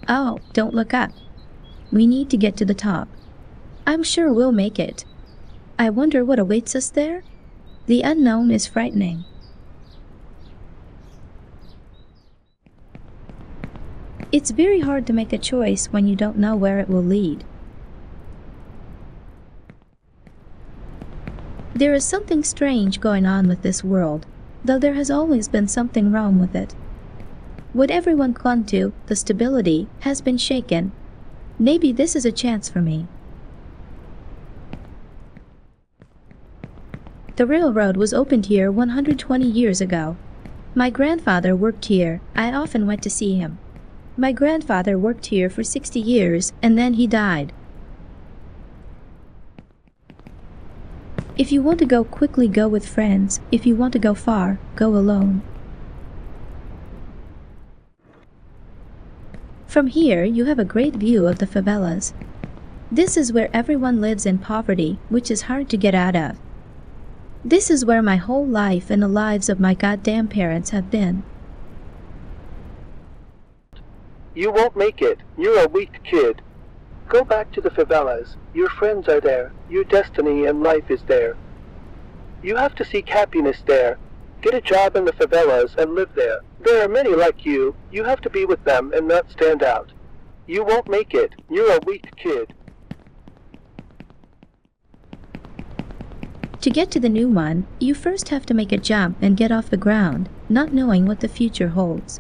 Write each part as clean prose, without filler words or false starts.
Oh, don't look up. We need to get to the top. I'm sure we'll make it. I wonder what awaits us there? The unknown is frightening. It's very hard to make a choice when you don't know where it will lead. There is something strange going on with this world, though there has always been something wrong with it. What everyone clung to, the stability, has been shaken. Maybe this is a chance for me. The railroad was opened here 120 years ago. My grandfather worked here. I often went to see him. My grandfather worked here for 60 years, and then he died. If you want to go quickly, go with friends. If you want to go far, go alone. From here, you have a great view of the favelas. This is where everyone lives in poverty, which is hard to get out of. This is where my whole life and the lives of my goddamn parents have been. You won't make it. You're a weak kid. Go back to the favelas. Your friends are there. Your destiny and life is there. You have to seek happiness there. Get a job in the favelas and live there. There are many like you. You have to be with them and not stand out. You won't make it. You're a weak kid. To get to the new one, you first have to make a jump and get off the ground, not knowing what the future holds.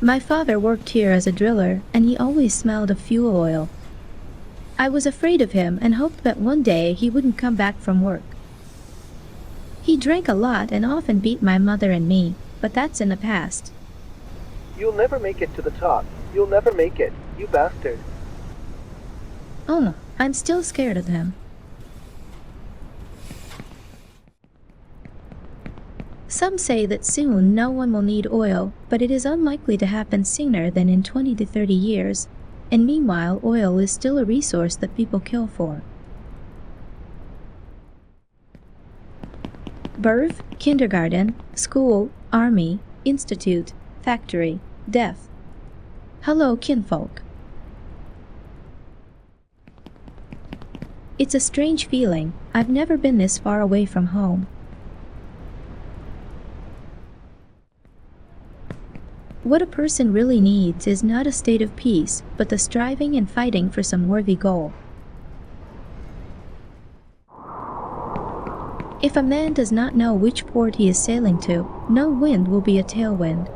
My father worked here as a driller, and he always smelled of fuel oil. I was afraid of him and hoped that one day he wouldn't come back from work. He drank a lot and often beat my mother and me, but that's in the past. You'll never make it to the top. You'll never make it, you bastard. Oh, I'm still scared of him. Some say that soon no one will need oil, but it is unlikely to happen sooner than in 20 to 30 years, and meanwhile oil is still a resource that people kill for. Birth, kindergarten, school, army, institute, factory, death. Hello, kinfolk. It's a strange feeling. I've never been this far away from home. What a person really needs is not a state of peace, but the striving and fighting for some worthy goal. If a man does not know which port he is sailing to, no wind will be a tailwind.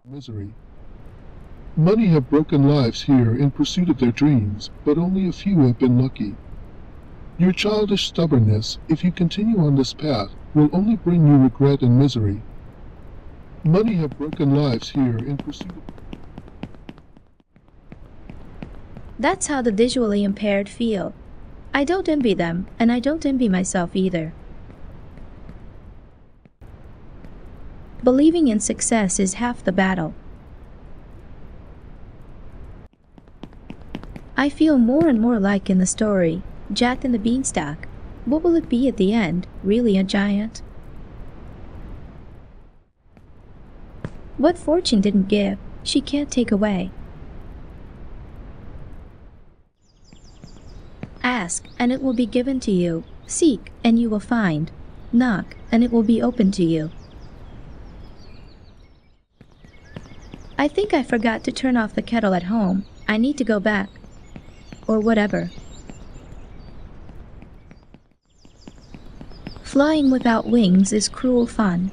Misery. Many have broken lives here in pursuit of their dreams, but only a few have been lucky. Your childish stubbornness, if you continue on this path, will only bring you regret and misery. Many have broken lives here in pursuit of... That's how the visually impaired feel. I don't envy them, and I don't envy myself either. Believing in success is half the battle. I feel more and more like in the story, Jack and the Beanstalk. What will it be at the end? Really a giant? What fortune didn't give, she can't take away. Ask, and it will be given to you. Seek, and you will find. Knock, and it will be open to you. I think I forgot to turn off the kettle at home. I need to go back. Or whatever. Flying without wings is cruel fun.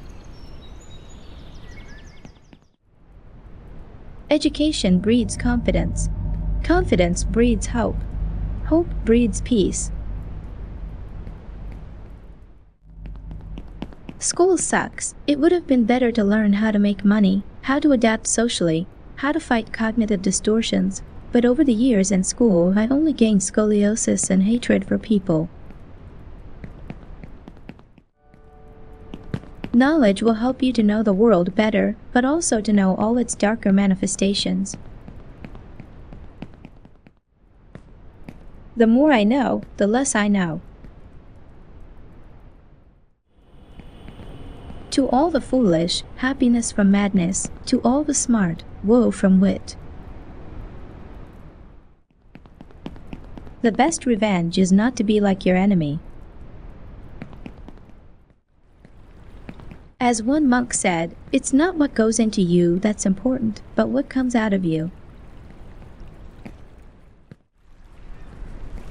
Education breeds confidence. Confidence breeds hope. Hope breeds peace. School sucks. It would have been better to learn how to make money, how to adapt socially, how to fight cognitive distortions, but over the years in school I've only gained scoliosis and hatred for people. Knowledge will help you to know the world better, but also to know all its darker manifestations. The more I know, the less I know. To all the foolish, happiness from madness. To all the smart, woe from wit. The best revenge is not to be like your enemy. As one monk said, it's not what goes into you that's important, but what comes out of you.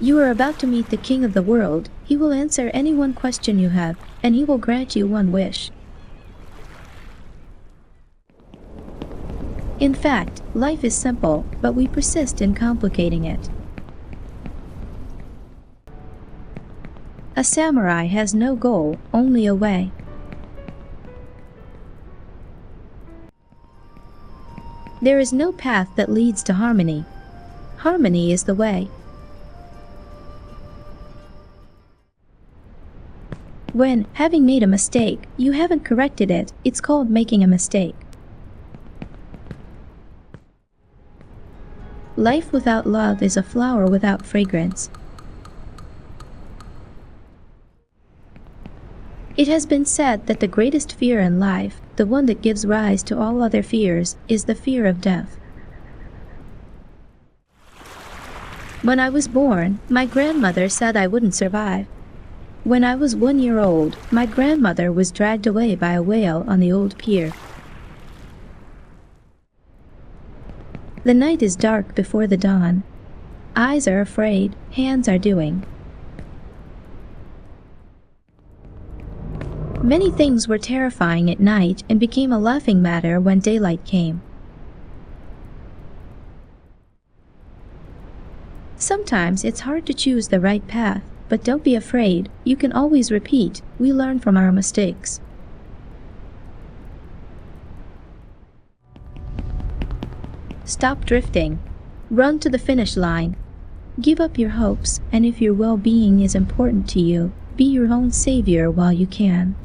You are about to meet the King of the world. He will answer any one question you have, and he will grant you one wish. In fact, life is simple, but we persist in complicating it. A samurai has no goal, only a way. There is no path that leads to harmony. Harmony is the way. When, having made a mistake, you haven't corrected it, it's called making a mistake. Life without love is a flower without fragrance. It has been said that the greatest fear in life, the one that gives rise to all other fears, is the fear of death. When I was born, my grandmother said I wouldn't survive. When I was 1 year old, my grandmother was dragged away by a whale on the old pier. The night is dark before the dawn. Eyes are afraid, hands are doing. Many things were terrifying at night and became a laughing matter when daylight came. Sometimes it's hard to choose the right path, but don't be afraid. You can always repeat. We learn from our mistakes. Stop drifting. Run to the finish line. Give up your hopes, and if your well-being is important to you, be your own savior while you can.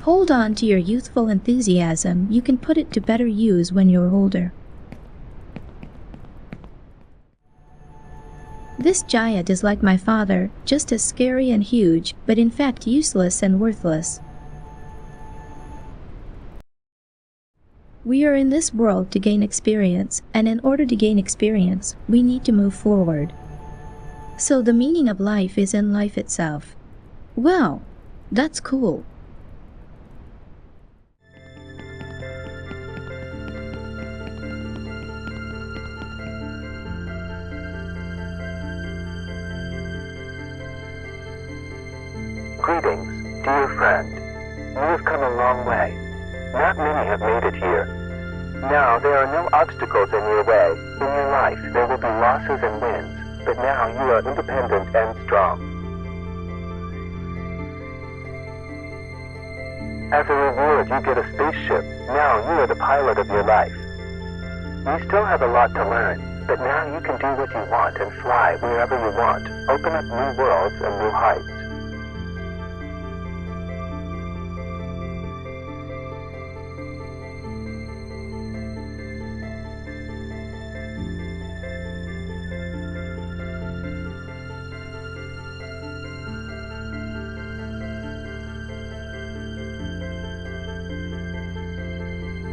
Hold on to your youthful enthusiasm. You can put it to better use when you're older. This giant is like my father, just as scary and huge, but in fact useless and worthless. We are in this world to gain experience, and in order to gain experience, we need to move forward. So the meaning of life is in life itself. Well, that's cool. Greetings, dear friend. You have come a long way. Not many have made it here. Now there are no obstacles in your way. In your life there will be losses and wins, but now you are independent and strong. As a reward you get a spaceship. Now you are the pilot of your life. You still have a lot to learn, but now you can do what you want and fly wherever you want, open up new worlds and new heights.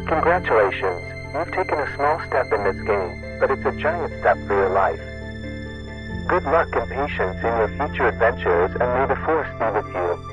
Congratulations, you've taken a small step in this game, but it's a giant step for your life. Good luck and patience in your future adventures, and may the Force be with you.